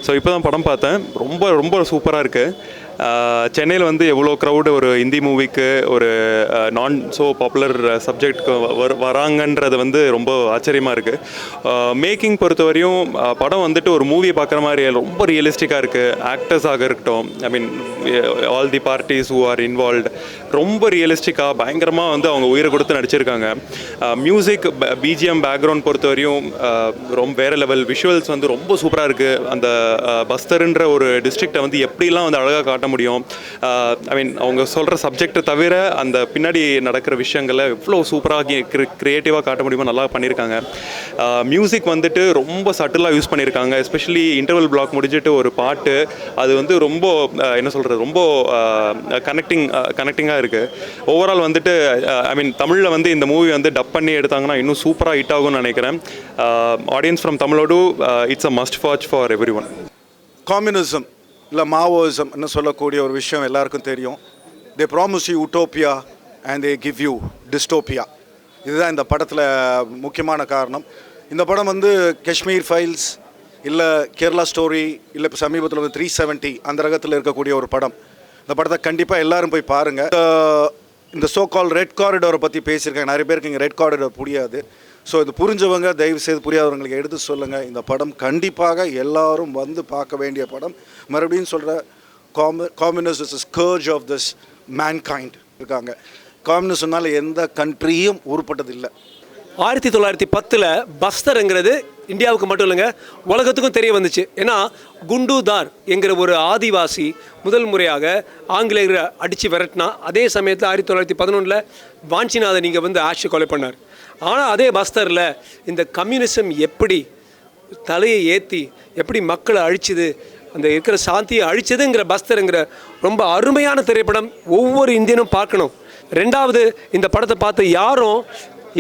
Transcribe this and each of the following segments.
So இப்போ தான் படம் பார்த்தேன். ரொம்ப ரொம்ப சூப்பராக இருக்குது. சென்னையில் வந்து எவ்வளோ க்ரௌடு ஒரு ஹிந்தி மூவிக்கு ஒரு நான் ஸோ பாப்புலர் சப்ஜெக்ட்க்கு வராங்கன்றது வந்து ரொம்ப ஆச்சரியமாக இருக்குது. மேக்கிங் பொறுத்தவரையும் படம் வந்துட்டு ஒரு மூவியை பார்க்குற மாதிரி ரொம்ப ரியலிஸ்டிக்காக இருக்குது. ஆக்டர்ஸாக இருக்கட்டும், I mean all the parties who are involved ரொம்ப ரியலிஸ்டிக்காக பயங்கரமாக வந்து அவங்க உயிரை கொடுத்து நடிச்சிருக்காங்க. மியூசிக் பிஜிஎம் பேக்ரவுண்ட் பொறுத்தவரையும் ரொம்ப வேறு லெவல். விஷுவல்ஸ் வந்து ரொம்ப சூப்பராக இருக்குது. அந்த பஸ்தர்ன்ற ஒரு டிஸ்ட்ரிக்டை வந்து எப்படிலாம் வந்து அழகாக காட்ட முடியும். ஐ மீன் அவங்க சொல்கிற சப்ஜெக்டை தவிர அந்த பின்னாடி நடக்கிற விஷயங்களை எவ்வளோ சூப்பராக க்ரியேட்டிவாக காட்ட முடியுமோ நல்லா பண்ணியிருக்காங்க. மியூசிக் வந்துட்டு ரொம்ப சட்டிலாக யூஸ் பண்ணியிருக்காங்க. எஸ்பெஷலி இன்டர்வல் முடிஞ்சிட்டு ஒரு பாட்டு அது வந்து ரொம்ப என்ன சொல்கிறது ரொம்ப கனெக்டிங்காக இருக்குது. ஓவரால் வந்துட்டு ஐ மீன் தமிழில் வந்து இந்த மூவி வந்து டப் பண்ணி எடுத்தாங்கன்னா இன்னும் சூப்பராக ஹிட் ஆகும்னு நினைக்கிறேன். ஆடியன்ஸ் ஃப்ரம் தமிழோடு it's a must watch for everyone. Communism இல்லை மாவோயிசம்னு சொல்லக்கூடிய ஒரு விஷயம் எல்லாருக்கும் தெரியும். They promise you utopia and they give you dystopia. இதுதான் இந்த படத்தில் முக்கியமான காரணம். இந்த படம் வந்து காஷ்மீர் ஃபைல்ஸ் இல்லை கேரளா ஸ்டோரி இல்லை இப்போ சமீபத்தில் வந்து 370 அந்த ரகத்தில் இருக்கக்கூடிய ஒரு படம். இந்த படத்தை கண்டிப்பாக எல்லோரும் போய் பாருங்கள். இந்த சோ கால் ரெட் காரிடோரை பற்றி பேசியிருக்காங்க. நிறைய பேருக்கு இங்கே ரெட் காரிடோர் புரியாது. ஸோ இது புரிஞ்சவங்க தயவு செய்து புரியாதவங்களுக்கு எடுத்து சொல்லுங்கள். இந்த படம் கண்டிப்பாக எல்லாரும் வந்து பார்க்க வேண்டிய படம். மறுபடியும் சொல்கிற காம்யூனிஸ்ட் is scourge of this mankind இருக்காங்க. காம்யூனிஸ்ட்னால எந்த கண்ட்ரியும் உருப்பட்டதில்லை. 1910 பஸ்தர்ங்கிறது இந்தியாவுக்கு மட்டும் இல்லைங்க, உலகத்துக்கும் தெரிய வந்துச்சு. ஏன்னா குண்டுதார் என்கிற ஒரு ஆதிவாசி முதல் முறையாக ஆங்கிலேயரை அடித்து விரட்டினா. அதே சமயத்தில் 1911 வாஞ்சிநாதன் இங்கே வந்து ஆட்சி கொலை பண்ணார். ஆனால் அதே பஸ்தரில் இந்த கம்யூனிசம் எப்படி தலையை ஏற்றி எப்படி மக்களை அழிச்சுது, அந்த இருக்கிற சாந்தியை அழிச்சதுங்கிற பஸ்தருங்கிற ரொம்ப அருமையான திரைப்படம். ஒவ்வொரு இந்தியனும் பார்க்கணும். ரெண்டாவது, இந்த படத்தை பார்த்து யாரும்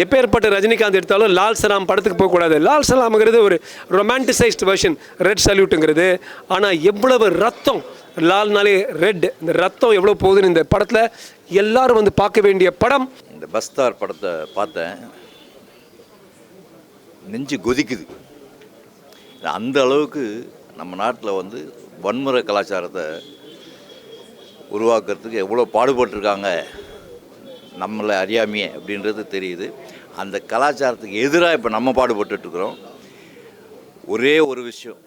எப்பேற்பட்ட ரஜினிகாந்த் எடுத்தாலும் லால் சலாம் படத்துக்கு போகக்கூடாது. லால் சலாம்ங்கிறது ஒரு ரொமான்டிசைஸ்டு வெர்ஷன் ரெட் சல்யூட்டுங்கிறது. ஆனால் எவ்வளவு ரத்தம், லால்னாலே ரெட், இந்த ரத்தம் எவ்வளோ போகுதுன்னு இந்த படத்தில் எல்லாரும் வந்து பார்க்க வேண்டிய படம். இந்த பஸ்தார் படத்தை பார்த்தேன், நெஞ்சு கொதிக்குது. அந்த அளவுக்கு நம்ம நாட்டில் வந்து வன்முறை கலாச்சாரத்தை உருவாக்குறதுக்கு எவ்வளோ பாடுபட்டிருக்காங்க நம்மளை அறியாமையே அப்படின்றது தெரியுது. அந்த கலாச்சாரத்துக்கு எதிராக இப்போ நம்ம பாடுபட்டுருக்குறோம். ஒரே ஒரு விஷயம்,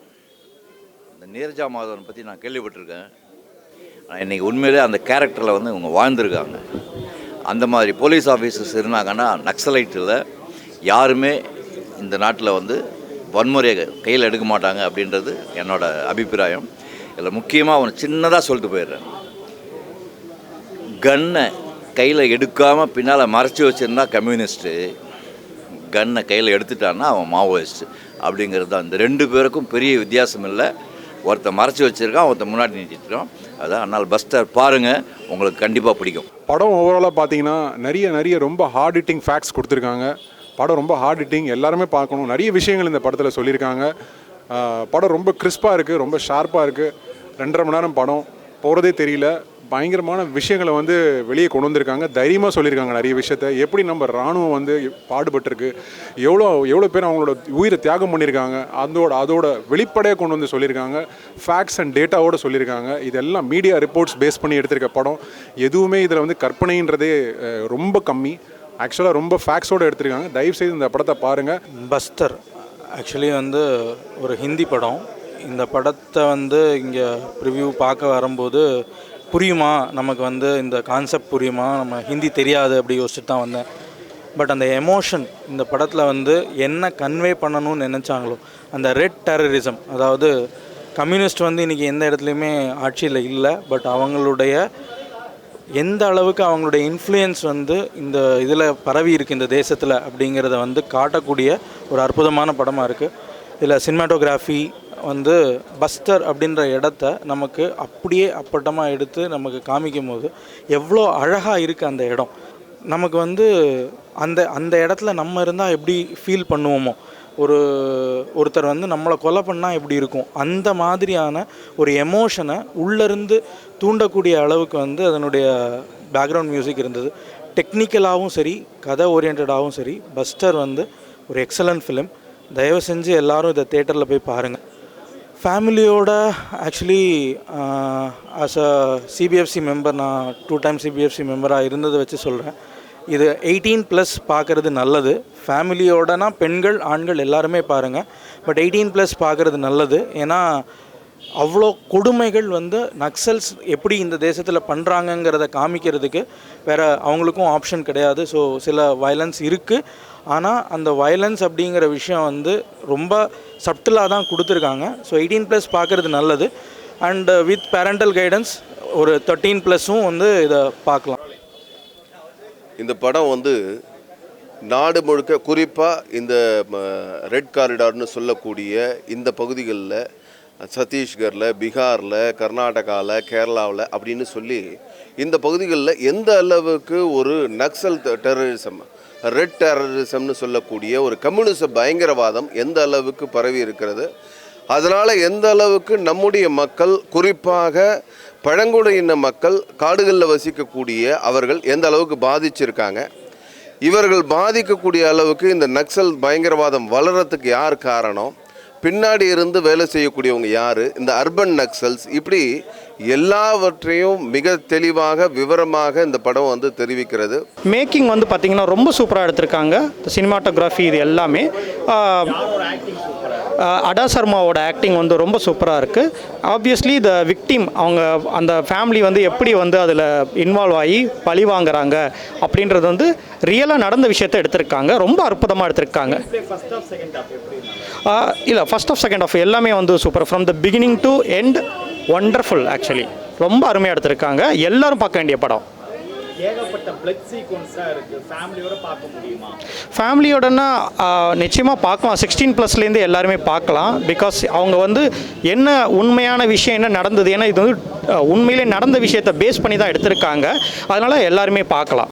இந்த நீரஜா மாதவன் பற்றி நான் கேள்விப்பட்டிருக்கேன். ஆனால் இன்றைக்கி உண்மையிலே அந்த கேரக்டரில் வந்து இவங்க வாழ்ந்துருக்காங்க. அந்த மாதிரி போலீஸ் ஆஃபீஸர்ஸ் இருந்தாங்கன்னா நக்சலைட்டில் யாருமே இந்த நாட்டில் வந்து வன்முறையை கையில் எடுக்க மாட்டாங்க அப்படின்றது என்னோடய அபிப்பிராயம். இதில் முக்கியமாக அவனை சின்னதாக சொல்லிட்டு போயிடுறேன். கன்னை கையில் எடுக்காமல் பின்னால் மறைச்சி வச்சுருந்தா கம்யூனிஸ்ட்டு, கன்னை கையில் எடுத்துட்டான்னா அவன் மாவோயிஸ்ட்டு அப்படிங்கிறது தான். இந்த ரெண்டு பேருக்கும் பெரிய வித்தியாசம் இல்லை. ஒருத்தர் மறைச்சி வச்சுருக்கான், ஒருத்தர் முன்னாடி நிறுத்திட்டுருக்கான். அதான் அதனால் பஸ்டர் பாருங்கள், உங்களுக்கு கண்டிப்பாக பிடிக்கும். படம் ஓவராலாக பார்த்தீங்கன்னா நிறைய ரொம்ப ஹார்ட் ஹிட்டிங் ஃபேக்ட்ஸ் கொடுத்துருக்காங்க. படம் ரொம்ப ஹார்ட் ஹிட்டிங், எல்லாருமே பார்க்கணும். நிறைய விஷயங்கள் இந்த படத்தில் சொல்லியிருக்காங்க. படம் ரொம்ப கிறிஸ்பாக இருக்குது, ரொம்ப ஷார்ப்பாக இருக்குது. 2.5 மணி நேரம் படம் போகிறதே தெரியல. பயங்கரமான விஷயங்களை வந்து வெளியே கொண்டு வந்திருக்காங்க. தைரியமாக சொல்லியிருக்காங்க நிறைய விஷயத்த. எப்படி நம்ம இராணுவம் வந்து பாடுபட்டிருக்கு, எவ்வளோ பேர் அவங்களோட உயிரை தியாகம் பண்ணியிருக்காங்க, அதோட வெளிப்படையாக கொண்டு வந்து சொல்லியிருக்காங்க. ஃபேக்ட்ஸ் அண்ட் டேட்டாவோடு சொல்லியிருக்காங்க. இதெல்லாம் மீடியா ரிப்போர்ட்ஸ் பேஸ் பண்ணி எடுத்திருக்க படம். எதுவுமே இதில் வந்து கற்பனைன்றதே ரொம்ப கம்மி. ஆக்சுவலாக ரொம்ப ஃபேக்ட்ஸோடு எடுத்திருக்காங்க. தயவுசெய்து இந்த படத்தை பாருங்கள். பஸ்தர் ஆக்சுவலி வந்து ஒரு ஹிந்தி படம். இந்த படத்தை வந்து இங்கே ப்ரிவ்யூ பார்க்க வரும்போது புரியுமா, நமக்கு வந்து இந்த கான்செப்ட் புரியுமா, நம்ம ஹிந்தி தெரியாது அப்படி யோசிச்சுட்டு தான் வந்தேன். பட் அந்த எமோஷன் இந்த படத்தில் வந்து என்ன கன்வே பண்ணணும்னு நினச்சாங்களோ, அந்த ரெட் டெரரிசம், அதாவது கம்யூனிஸ்ட் வந்து இன்றைக்கி எந்த இடத்துலையுமே ஆட்சியில் இல்லை, பட் அவங்களுடைய எந்த அளவுக்கு அவங்களுடைய இன்ஃப்ளூயன்ஸ் வந்து இந்த இதில் பரவி இருக்குது இந்த தேசத்தில் அப்படிங்கிறத வந்து காட்டக்கூடிய ஒரு அற்புதமான படமாக இருக்குது. இதில் சினிமாட்டோகிராஃபி வந்து பஸ்தர் அப்படின்ற இடத்த நமக்கு அப்படியே அப்பட்டமாக எடுத்து நமக்கு காமிக்கும் போது எவ்வளோ அழகாக இருக்குது அந்த இடம். நமக்கு வந்து அந்த இடத்துல நம்ம இருந்தால் எப்படி ஃபீல் பண்ணுவோமோ, ஒருத்தர் வந்து நம்மளை கொலை பண்ணால் எப்படி இருக்கும், அந்த மாதிரியான ஒரு எமோஷனை உள்ளேருந்து தூண்டக்கூடிய அளவுக்கு வந்து அதனுடைய பேக்ரவுண்ட் மியூசிக் இருந்தது. டெக்னிக்கலாகவும் சரி, கதை ஓரியன்டாகவும் சரி, பஸ்டர் வந்து ஒரு எக்ஸலண்ட் ஃபிலிம். தயவு செஞ்சு எல்லோரும் இதை தேட்டரில் போய் பாருங்கள். ஃபேமிலியோட actually as a CBFC member, நான் 2 டைம் சிபிஎஃப்சி மெம்பராக இருந்ததை வச்சு சொல்கிறேன், இது 18+ பார்க்குறது நல்லது. ஃபேமிலியோடனா பெண்கள் ஆண்கள் எல்லாருமே பாருங்கள், பட் 18+ பார்க்குறது நல்லது. ஏன்னா அவ்வளோ கொடுமைகள் வந்து நக்சல்ஸ் எப்படி இந்த தேசத்தில் பண்ணுறாங்கங்கிறத காமிக்கிறதுக்கு வேறு அவங்களுக்கும் ஆப்ஷன் கிடையாது. ஸோ சில வயலன்ஸ் இருக்குது, ஆனால் அந்த வயலன்ஸ் அப்படிங்கிற விஷயம் வந்து ரொம்ப சப்டிலாக தான் கொடுத்துருக்காங்க. ஸோ 18+ பார்க்குறது நல்லது. அண்ட் வித் பேரண்டல் கைடன்ஸ் ஒரு 13+ம் வந்து இதை பார்க்கலாம். இந்த படம் வந்து நாடு முழுக்க, குறிப்பாக இந்த ரெட் காரிடார்னு சொல்லக்கூடிய இந்த பகுதிகளில், சத்தீஸ்கரில், பீகாரில், கர்நாடகாவில், கேரளாவில் அப்படின்னு சொல்லி இந்த பகுதிகளில் எந்த அளவுக்கு ஒரு நக்சல் டெரரிசம், ரெட் டெரரிசம்னு சொல்லக்கூடிய ஒரு கம்யூனிச பயங்கரவாதம் எந்த அளவுக்கு பரவி இருக்கிறது, அதனால் எந்த அளவுக்கு நம்முடைய மக்கள், குறிப்பாக பழங்குடியின மக்கள், காடுகளில் வசிக்கக்கூடிய அவர்கள் எந்த அளவுக்கு பாதிச்சிருக்காங்க, இவர்கள் பாதிக்கக்கூடிய அளவுக்கு இந்த நக்சல் பயங்கரவாதம் வளர்கிறதுக்கு யார் காரணம், பின்னாடி இருந்து வேலை செய்யக்கூடியவங்க யார், இந்த அர்பன் நக்சல்ஸ், இப்படி எல்லாவற்றையும் மிக தெளிவாக விவரமாக இந்த படம் வந்து தெரிவிக்கிறது. மேக்கிங் வந்து பார்த்திங்கன்னா ரொம்ப சூப்பராக எடுத்திருக்காங்க. சினிமாட்டோகிராஃபி இது எல்லாமே. அடா சர்மாவோட ஆக்டிங் வந்து ரொம்ப சூப்பராக இருக்குது. ஆப்வியஸ்லி த விக்டிம், அவங்க அந்த ஃபேமிலி வந்து எப்படி வந்து அதில் இன்வால்வ் ஆகி பழி வாங்குறாங்க அப்படின்றது வந்து ரியலாக நடந்த விஷயத்தை எடுத்திருக்காங்க. ரொம்ப அற்புதமாக எடுத்திருக்காங்க. இல்லை, ஃபர்ஸ்ட் ஆஃப் செகண்ட் ஆஃப் எல்லாமே வந்து super. From the beginning to end wonderful. Actually ரொம்ப அருமையாக எடுத்திருக்காங்க. எல்லாரும் பார்க்க வேண்டிய படம். ஏகப்பட்ட பிளட் சீக்வன்ஸாக இருக்குது, ஃபேமிலியோட பார்க்க முடியுமா? ஃபேமிலியோடனா நிச்சயமாக பார்க்கலாம். 16+லேருந்து எல்லாருமே பார்க்கலாம். பிகாஸ் அவங்க வந்து என்ன உண்மையான விஷயம் என்ன நடந்தது, ஏன்னா இது வந்து உண்மையிலே நடந்த விஷயத்தை பேஸ் பண்ணி தான் எடுத்திருக்காங்க. அதனால் எல்லாருமே பார்க்கலாம்.